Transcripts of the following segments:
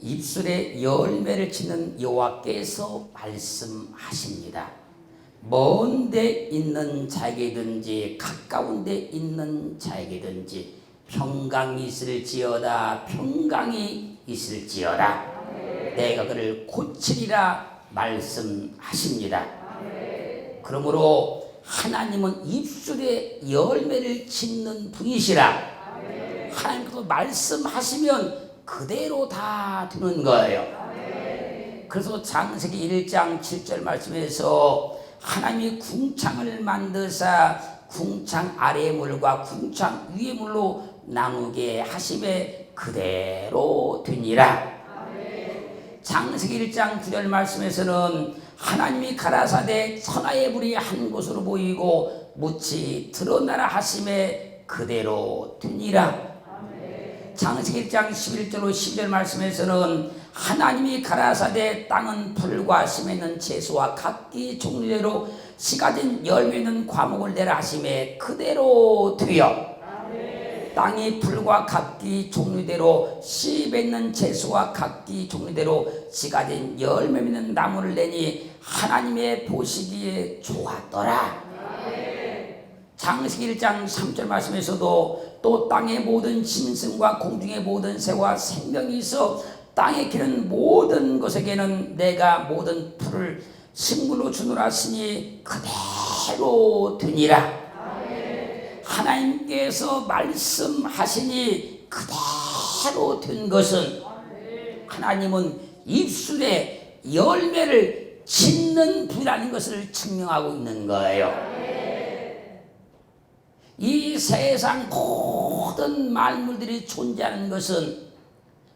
입술에 열매를 짓는 여호와께서 말씀하십니다. 먼 데 있는 자에게든지 가까운 데 있는 자에게든지 평강이 있을지어다. 평강이 있을지어다. 내가 그를 고치리라 말씀하십니다. 그러므로 하나님은 입술에 열매를 짓는 분이시라. 하나님께서 말씀하시면 그대로 다 되는 거예요. 그래서 창세기 1장 7절 말씀에서 하나님이 궁창을 만드사 궁창 아래의 물과 궁창 위의 물로 나누게 하심에 그대로 되니라. 창세기 1장 9절 말씀에서는 하나님이 가라사대 천하의 불이 한 곳으로 보이고 묻이 드러나라 하심에 그대로 되니라. 창세기 1장 11절로 12절 말씀에서는 하나님이 가라사대 땅은 풀과 심에 있는 채소와 각기 종류대로 씨 가진 열매 있는 과목을 내라 하심에 그대로 되어 땅이 풀과 각기 종류대로 씨 맺는 채소와 각기 종류대로 씨 가진 열매 있는 나무를 내니 하나님의 보시기에 좋았더라. 창세기 1장 3절 말씀에서도 또 땅의 모든 짐승과 공중의 모든 새와 생명이 있어 땅에 기는 모든 것에게는 내가 모든 풀을 식물로 주노라 하시니 그대로 되니라. 하나님께서 말씀하시니 그대로 된 것은 하나님은 입술에 열매를 짓는 분이라는 것을 증명하고 있는 거예요. 이 세상 모든 만물들이 존재하는 것은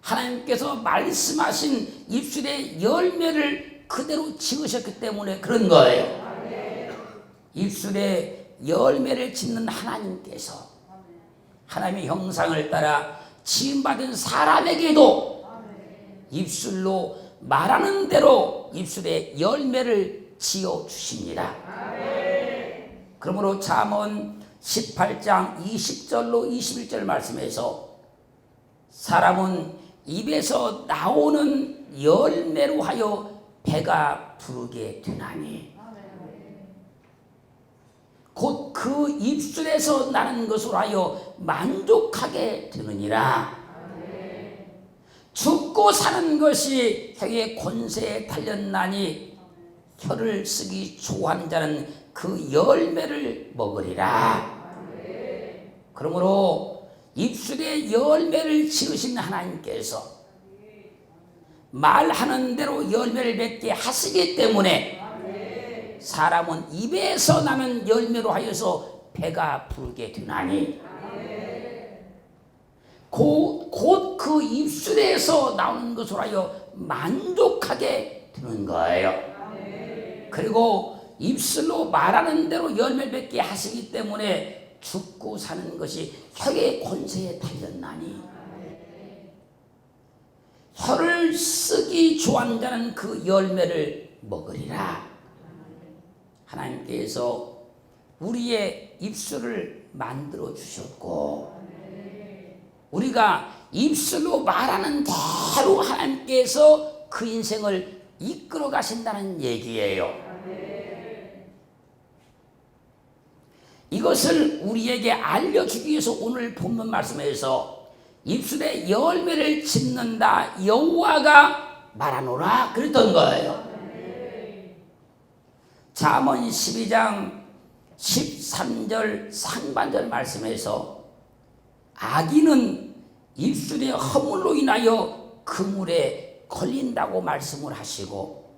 하나님께서 말씀하신 입술에 열매를 그대로 지으셨기 때문에 그런 거예요. 입술에 열매를 짓는 하나님께서 하나님의 형상을 따라 지음받은 사람에게도 입술로 말하는 대로 입술에 열매를 지어 주십니다. 그러므로 잠언 18장 20절로 21절 말씀에서 사람은 입에서 나오는 열매로 하여 배가 부르게 되나니 곧 그 입술에서 나는 것으로 하여 만족하게 되느니라. 죽고 사는 것이 혀의 권세에 달렸나니 혀를 쓰기 좋아하는 자는 그 열매를 먹으리라. 그러므로 입술에 열매를 지으신 하나님께서 말하는 대로 열매를 맺게 하시기 때문에 사람은 입에서 나는 열매로 하여서 배가 부르게 되나니 곧 그 입술에서 나오는 것으로 하여 만족하게 되는 거예요. 그리고 입술로 말하는 대로 열매를 맺게 하시기 때문에 죽고 사는 것이 혀의 권세에 달렸나니 혀를 쓰기 좋아하는 자는 그 열매를 먹으리라. 하나님께서 우리의 입술을 만들어 주셨고 우리가 입술로 말하는 대로 하나님께서 그 인생을 이끌어 가신다는 얘기예요. 이것을 우리에게 알려주기 위해서 오늘 본문 말씀에서 입술에 열매를 짓는다 여호와가 말하노라 그랬던 거예요. 잠언 12장 13절 상반절 말씀에서 악인은 입술의 허물로 인하여 그물에 걸린다고 말씀을 하시고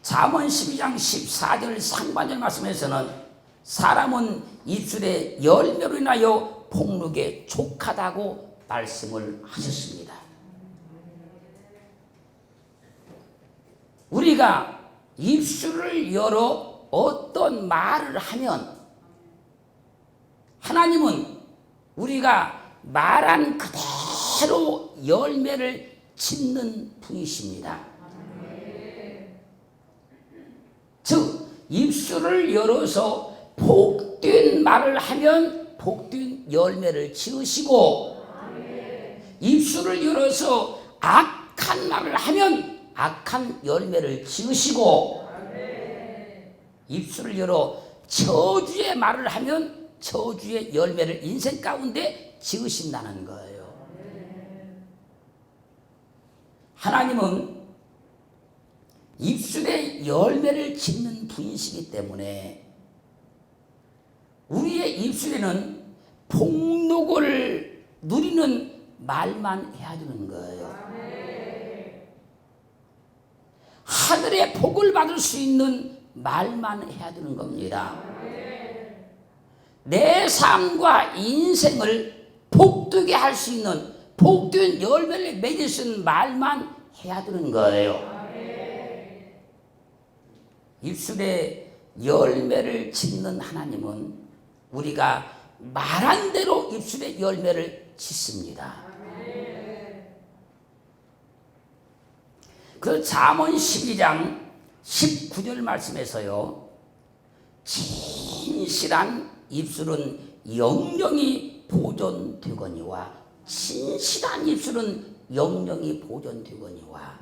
잠언 12장 14절 상반절 말씀에서는 사람은 입술의 열매로 인하여 복록에 족하다고 말씀을 하셨습니다. 우리가 입술을 열어 어떤 말을 하면 하나님은 우리가 말한 그대로 열매를 짓는 분이십니다. 즉 입술을 열어서 복된 말을 하면 복된 열매를 지으시고 입술을 열어서 악한 악한 말을 하면 악한 열매를 지으시고 입술을 열어 저주의 말을 하면 저주의 열매를 인생 가운데 지으신다는 거예요. 하나님은 입술에 열매를 짓는 분이시기 때문에 우리의 입술에는 복록을 누리는 말만 해야 되는 거예요. 하늘의 복을 받을 수 있는 말만 해야 되는 겁니다. 내 삶과 인생을 복되게 할 수 있는 복된 열매를 맺을 수 있는 말만 해야 되는 거예요. 입술에 열매를 짓는 하나님은 우리가 말한 대로 입술에 열매를 짓습니다. 그 잠언 12장 19절 말씀에서요, 진실한 입술은 영영이 보존되거니와 진실한 입술은 영영이 보존되거니와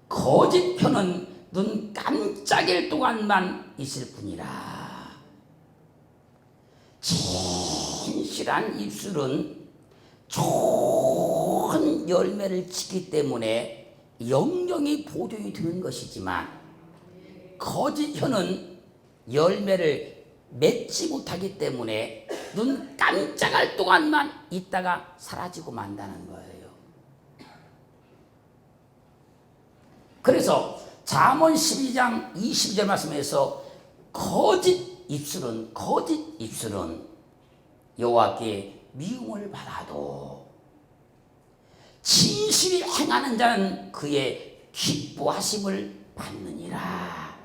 거짓 혀는 눈 깜짝일 동안만 있을 뿐이라. 진실한 입술은 좋은 열매를 짓기 때문에 영영이 보존이 되는 것이지만 거짓 혀는 열매를 맺지 못하기 때문에 눈 깜짝할 동안만 있다가 사라지고 만다는 거예요. 그래서 잠언 12장 20절 말씀에서 거짓 입술은 여호와께 미움을 받아도 진실이 행하는 자는 그의 기뻐하심을 받느니라.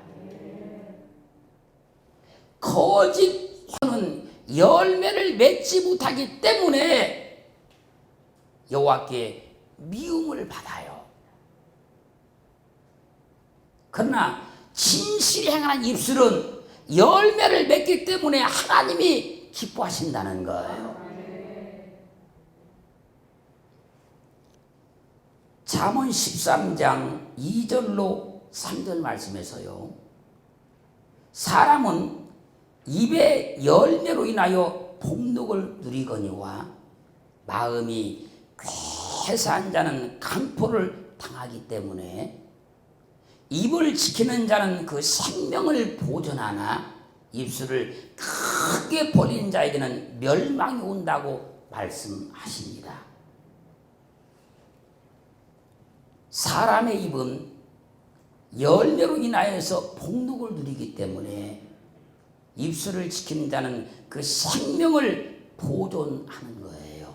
거짓 혀는 열매를 맺지 못하기 때문에 여호와께 미움을 받아요. 그러나 진실이 행하는 입술은 열매를 맺기 때문에 하나님이 기뻐하신다는 거예요. 잠언 13장 2절로 3절 말씀에서요, 사람은 입의 열매로 인하여 복록을 누리거니와 마음이 괴사한 자는 강포를 당하기 때문에 입을 지키는 자는 그 생명을 보존하나 입술을 크게 벌린 자에게는 멸망이 온다고 말씀하십니다. 사람의 입은 열매로 인하여서 복록을 누리기 때문에 입술을 지키는 자는 그 생명을 보존하는 거예요.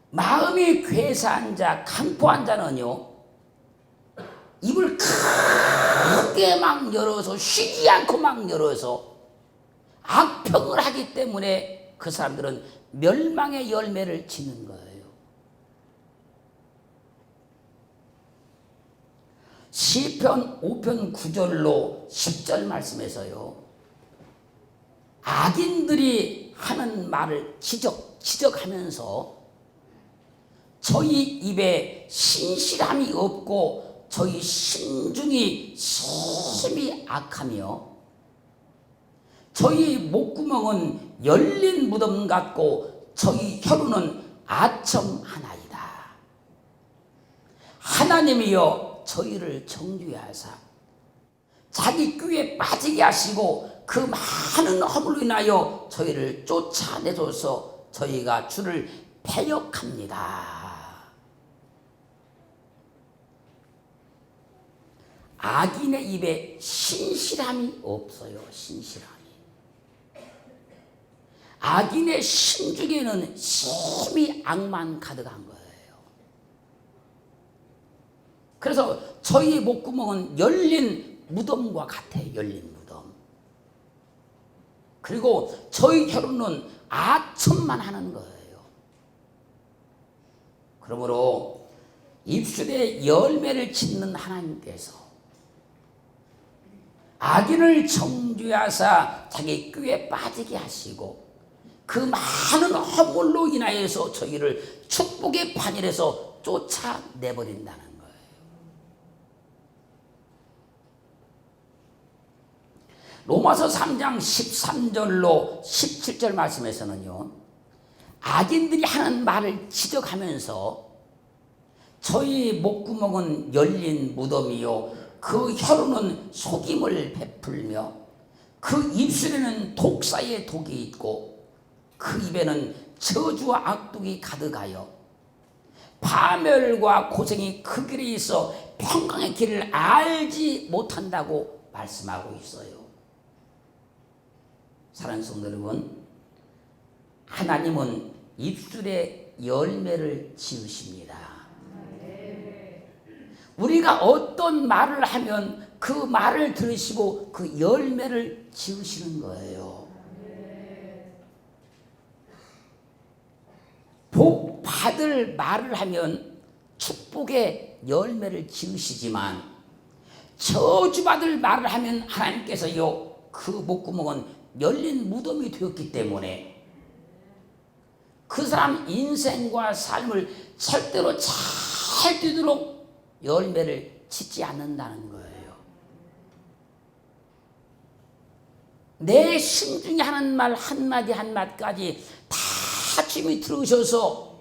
마음이 괴사한 자, 강포한 자는요, 입을 크게 막 열어서 쉬지 않고 막 열어서 악평을 하기 때문에 그 사람들은 멸망의 열매를 짓는 거예요. 시편 5편 9절로 10절 말씀에서요, 악인들이 하는 말을 지적하면서 저희 입에 신실함이 없고 저희 심중이 심히 악하며 저희 목구멍은 열린 무덤 같고 저희 혀로는 아첨하나이다. 하나님이여 저희를 정죄하사 자기 꾀에 빠지게 하시고 그 많은 허물로 인하여 저희를 쫓아내줘서 저희가 주를 패역합니다. 악인의 입에 신실함이 없어요. 신실함이. 악인의 심중에는 심히 악만 가득한 거예요. 그래서 저희 목구멍은 열린 무덤과 같아요. 열린 무덤. 그리고 저희 혀로는 아첨만 하는 거예요. 그러므로 입술에 열매를 짓는 하나님께서 악인을 정죄하사 자기 꾀에 빠지게 하시고 그 많은 허물로 인하여서 저희를 축복의 판결에서 쫓아내버린다는 거예요. 로마서 3장 13절로 17절 말씀에서는요, 악인들이 하는 말을 지적하면서 저희 목구멍은 열린 무덤이요 그 혀로는 속임을 베풀며 그 입술에는 독사의 독이 있고 그 입에는 저주와 악독이 가득하여 파멸과 고생이 그 길에 있어 평강의 길을 알지 못한다고 말씀하고 있어요. 사랑하는 성도 여러분, 하나님은 입술에 열매를 지으십니다. 우리가 어떤 말을 하면 그 말을 들으시고 그 열매를 지으시는 거예요. 복 받을 말을 하면 축복의 열매를 지으시지만 저주받을 말을 하면 하나님께서요 그 목구멍은 열린 무덤이 되었기 때문에 그 사람 인생과 삶을 절대로 잘 되도록 열매를 짓지 않는다는 거예요. 내 심중에 하는 말 한마디 한마디까지 다 주님이 들으셔서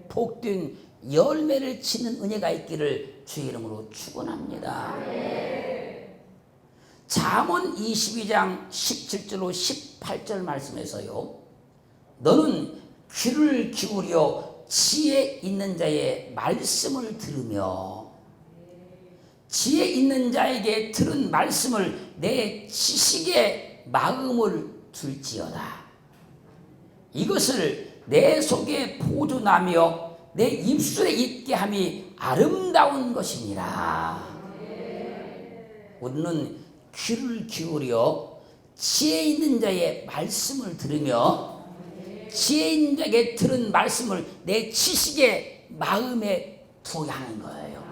복된 열매를 짓는 은혜가 있기를 주의 이름으로 축원합니다. 잠언 22장 17절로 18절 말씀에서요, 너는 귀를 기울여 지혜 있는 자의 말씀을 들으며 지혜 있는 자에게 들은 말씀을 내 지식의 마음을 둘지어다. 이것을 내 속에 보존하며 내 입술에 있게 함이 아름다운 것이니라. 우리는 귀를 기울여 지혜 있는 자의 말씀을 들으며 지혜 있는 자에게 들은 말씀을 내 지식의 마음에 두어야 하는 거예요.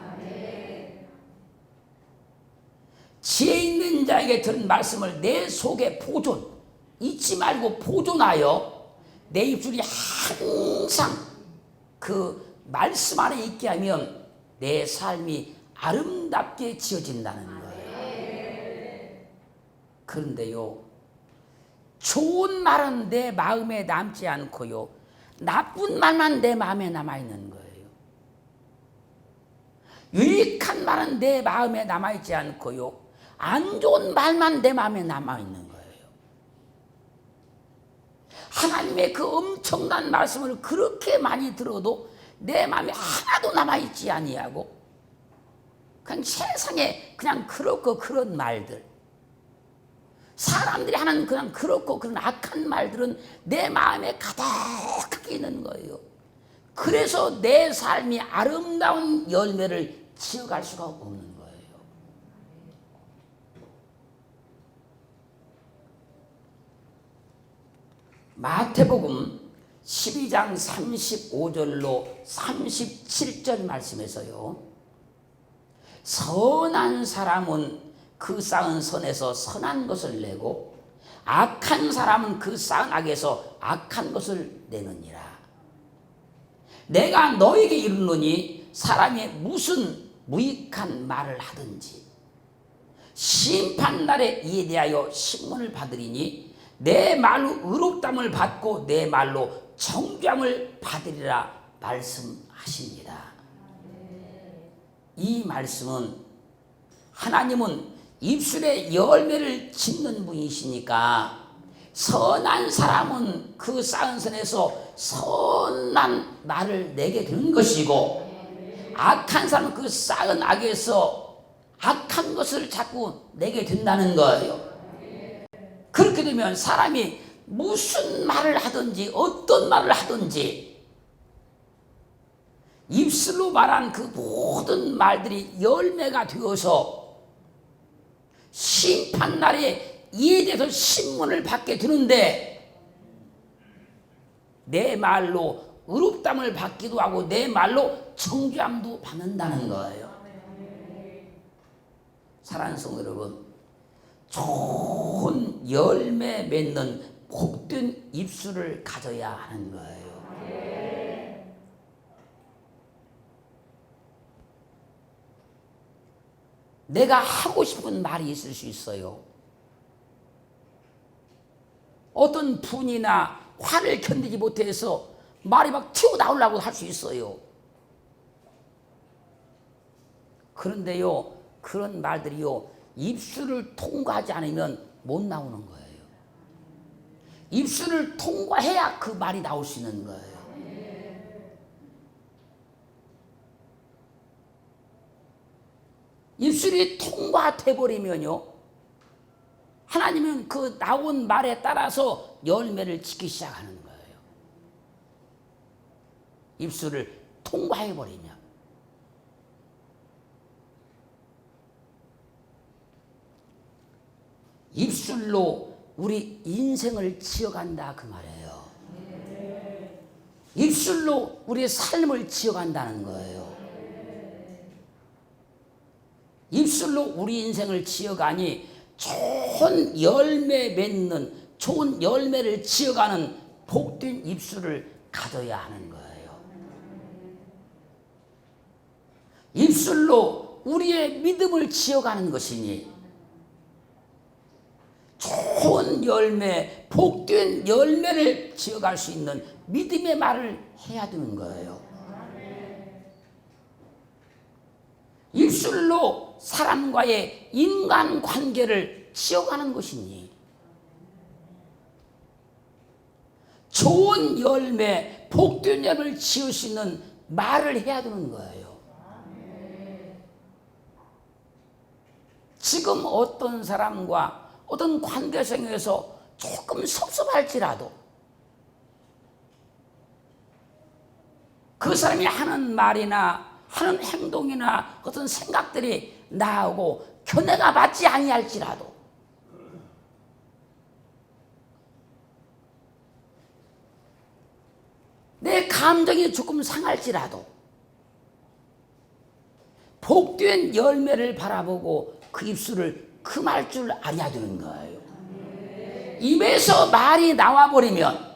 지혜 있는 자에게 들은 말씀을 내 속에 보존, 잊지 말고 보존하여 내 입술이 항상 그 말씀 안에 있게 하면 내 삶이 아름답게 지어진다는 거예요. 그런데요, 좋은 말은 내 마음에 남지 않고요, 나쁜 말만 내 마음에 남아있는 거예요. 유익한 말은 내 마음에 남아있지 않고요, 안 좋은 말만 내 마음에 남아있는 거예요. 하나님의 그 엄청난 말씀을 그렇게 많이 들어도 내 마음에 하나도 남아있지 아니하고 그냥 세상에 그냥 그렇고 그런 말들, 사람들이 하는 그냥 그렇고 그런 악한 말들은 내 마음에 가득하게 있는 거예요. 그래서 내 삶이 아름다운 열매를 지어갈 수가 없는 거예요. 마태복음 12장 35절로 37절 말씀에서요, 선한 사람은 그 쌓은 선에서 선한 것을 내고 악한 사람은 그 쌓은 악에서 악한 것을 내느니라. 내가 너에게 이르노니 사람이 무슨 무익한 말을 하든지 심판날에 이에 대하여 신문을 받으리니 내 말로 의롭담을 받고 내 말로 정죄함을 받으리라 말씀하십니다. 이 말씀은 하나님은 입술에 열매를 짓는 분이시니까 선한 사람은 그 쌓은 선에서 선한 말을 내게 되는 것이고 악한 사람은 그 쌓은 악에서 악한 것을 자꾸 내게 된다는 거예요. 그렇게 되면 사람이 무슨 말을 하든지 어떤 말을 하든지 입술로 말한 그 모든 말들이 열매가 되어서 심판날에 이에 대해서 신문을 받게 되는데 내 말로 의롭담을 받기도 하고 내 말로 정죄함도 받는다는 거예요. 사랑하는 성도 여러분, 좋은 열매 맺는 복된 입술을 가져야 하는 거예요. 내가 하고 싶은 말이 있을 수 있어요. 어떤 분이나 화를 견디지 못해서 말이 막 튀어나오려고 할 수 있어요. 그런데요, 그런 말들이요, 입술을 통과하지 않으면 못 나오는 거예요. 입술을 통과해야 그 말이 나올 수 있는 거예요. 입술이 통과돼 버리면요, 하나님은 그 나온 말에 따라서 열매를 짓기 시작하는 거예요. 입술을 통과해 버리면. 입술로 우리 인생을 지어간다 그 말이에요. 입술로 우리의 삶을 지어간다는 거예요. 입술로 우리 인생을 지어가니 좋은 열매 맺는, 좋은 열매를 지어가는 복된 입술을 가져야 하는 거예요. 입술로 우리의 믿음을 지어가는 것이니 좋은 열매, 복된 열매를 지어갈 수 있는 믿음의 말을 해야 되는 거예요. 입술로 사람과의 인간관계를 지어가는 것이니 좋은 열매, 복된 열매를 지을 수 있는 말을 해야 되는 거예요. 지금 어떤 사람과 어떤 관계성에서 조금 섭섭할지라도 그 사람이 하는 말이나 하는 행동이나 어떤 생각들이 나하고 견해가 맞지 아니할지라도 내 감정이 조금 상할지라도 복된 열매를 바라보고 그 입술을 금할 줄 알아야 되는 거예요. 입에서 말이 나와버리면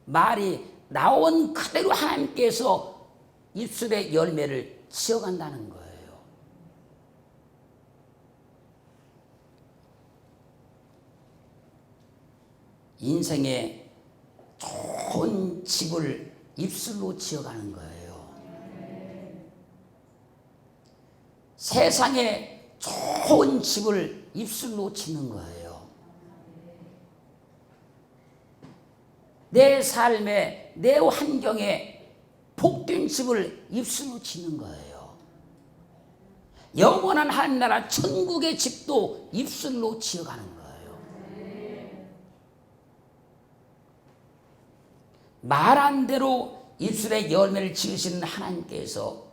말이 나온 그대로 하나님께서 입술의 열매를 지어간다는 거예요. 인생의 좋은 집을 입술로 지어가는 거예요. 세상에 좋은 집을 입술로 짓는 거예요. 내 삶에, 내 환경에 복된 집을 입술로 짓는 거예요. 영원한 하나님 나라 천국의 집도 입술로 지어가는 거예요. 말한 대로 입술의 열매를 지으시는 하나님께서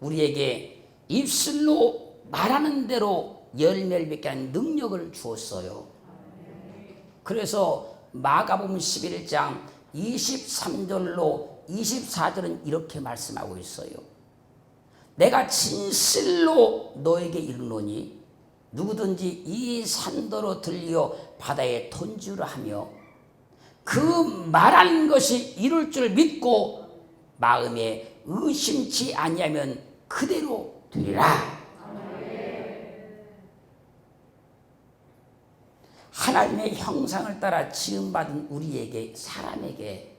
우리에게 입술로 말하는 대로 열매를 맺게 하는 능력을 주었어요. 그래서 마가복음 11장 23절로 24절은 이렇게 말씀하고 있어요. 내가 진실로 너에게 이르노니 누구든지 이 산더러 들려 바다에 던지라 하며 그 말하는 것이 이룰 줄 믿고 마음에 의심치 아니하면 그대로 되리라. 하나님의 형상을 따라 지음받은 우리에게, 사람에게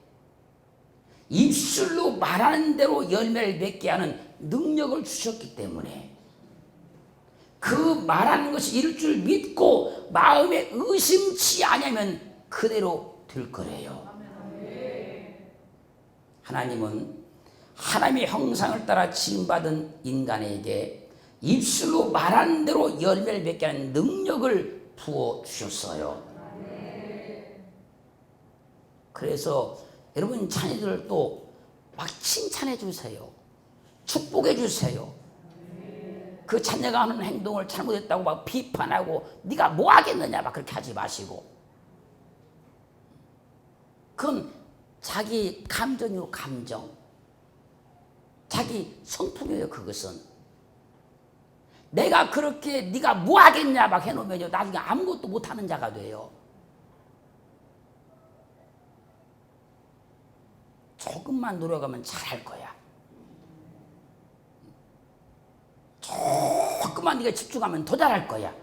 입술로 말하는 대로 열매를 맺게 하는 능력을 주셨기 때문에 그 말하는 것이 이룰 줄 믿고 마음에 의심치 아니하면 그대로 될 거래요. 하나님은 하나님의 형상을 따라 지음받은 인간에게 입술로 말하는 대로 열매를 맺게 하는 능력을 부어주셨어요. 그래서 여러분 자녀들도 막 칭찬해 주세요. 축복해 주세요. 그 자녀가 하는 행동을 잘못했다고 막 비판하고 네가 뭐 하겠느냐 막 그렇게 하지 마시고, 그건 자기 감정이요, 감정. 자기 성품이에요. 그것은 내가 그렇게 네가 뭐 하겠냐 막 해놓으면요 나중에 아무것도 못하는 자가 돼요. 조금만 노력하면 잘할 거야. 조금만 그것만 네가 집중하면 더 잘할 거야.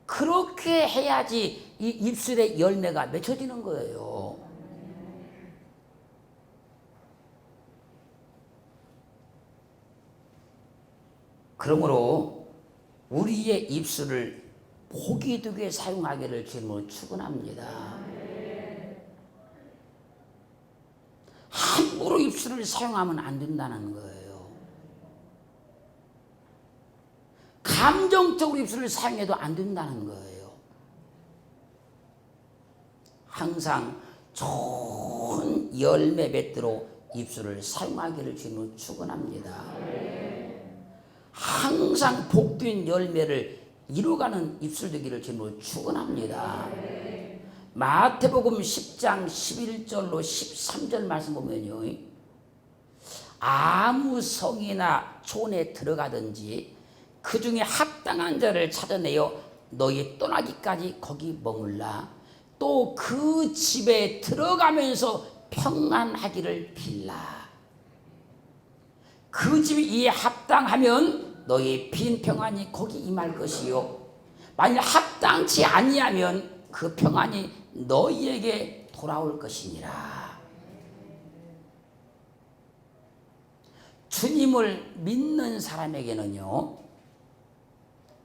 그렇게 해야지 이 입술의 열매가 맺혀지는 거예요. 그러므로 우리의 입술을 복이 되게 사용하기를 주님으로 축원합니다. 함부로 입술을 사용하면 안 된다는 거예요. 감정적으로 입술을 사용해도 안 된다는 거예요. 항상 좋은 열매 맺도록 입술을 사용하기를 주님으로 축원합니다. 항상 복된 열매를 이루어가는 입술 되기를 주님으로 축원합니다. 마태복음 10장 11절로 13절 말씀 보면요, 아무 성이나 촌에 들어가든지 그 중에 합당한 자를 찾아내어 너희 떠나기까지 거기 머물라. 또 그 집에 들어가면서 평안하기를 빌라. 그 집이 이에 합당하면 너희 빈 평안이 거기 임할 것이요, 만일 합당치 아니하면 그 평안이 너희에게 돌아올 것이니라. 주님을 믿는 사람에게는요,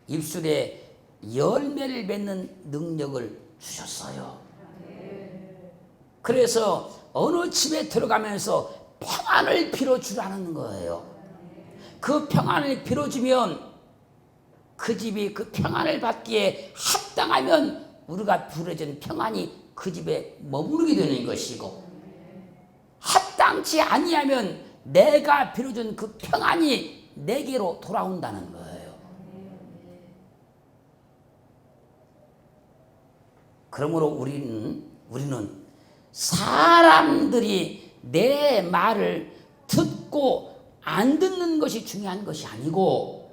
입술에 열매를 맺는 능력을 주셨어요. 그래서 어느 집에 들어가면서 평안을 빌어주라는 거예요. 그 평안을 빌어주면 그 집이 그 평안을 받기에 합당하면 우리가 부르짖은 평안이 그 집에 머무르게 되는 것이고, 합당치 아니하면 내가 빌어준 그 평안이 내게로 돌아온다는 거예요. 그러므로 우리는 사람들이 내 말을 듣고 안 듣는 것이 중요한 것이 아니고,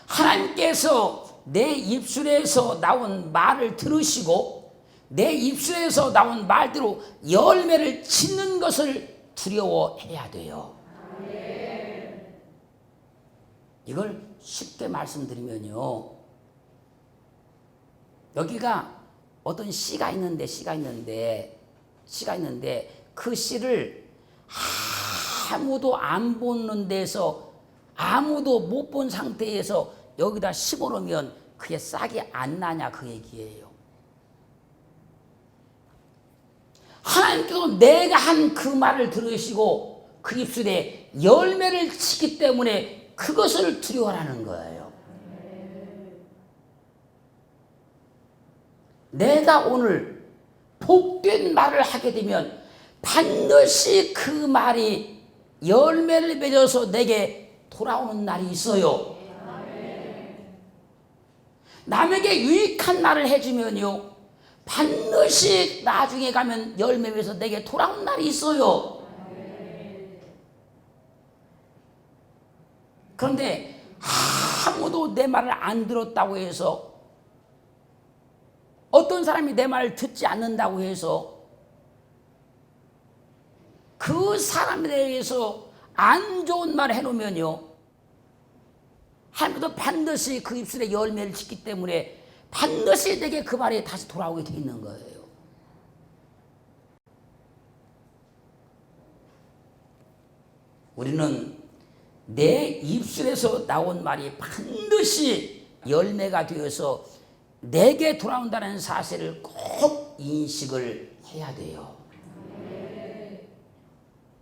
하나님께서 내 입술에서 나온 말을 들으시고 내 입술에서 나온 말대로 열매를 짓는 것을 두려워해야 돼요. 이걸 쉽게 말씀드리면요, 여기가 어떤 씨가 있는데 그 씨를 아무도 안 보는 데서, 아무도 못 본 상태에서 여기다 심어놓으면 그게 싹이 안 나냐, 그 얘기예요. 하나님께서 내가 한 그 말을 들으시고 그 입술에 열매를 치기 때문에 그것을 두려워하는 거예요. 내가 오늘 복된 말을 하게 되면 반드시 그 말이 열매를 맺어서 내게 돌아오는 날이 있어요. 남에게 유익한 말을 해주면요, 반드시 나중에 가면 열매 맺어서 내게 돌아오는 날이 있어요. 그런데 아무도 내 말을 안 들었다고 해서, 어떤 사람이 내 말을 듣지 않는다고 해서 그 사람에 대해서 안 좋은 말을 해놓으면요, 하나님도 반드시 그 입술에 열매를 짓기 때문에 반드시 내게 그 말이 다시 돌아오게 돼 있는 거예요. 우리는 내 입술에서 나온 말이 반드시 열매가 되어서 내게 돌아온다는 사실을 꼭 인식을 해야 돼요.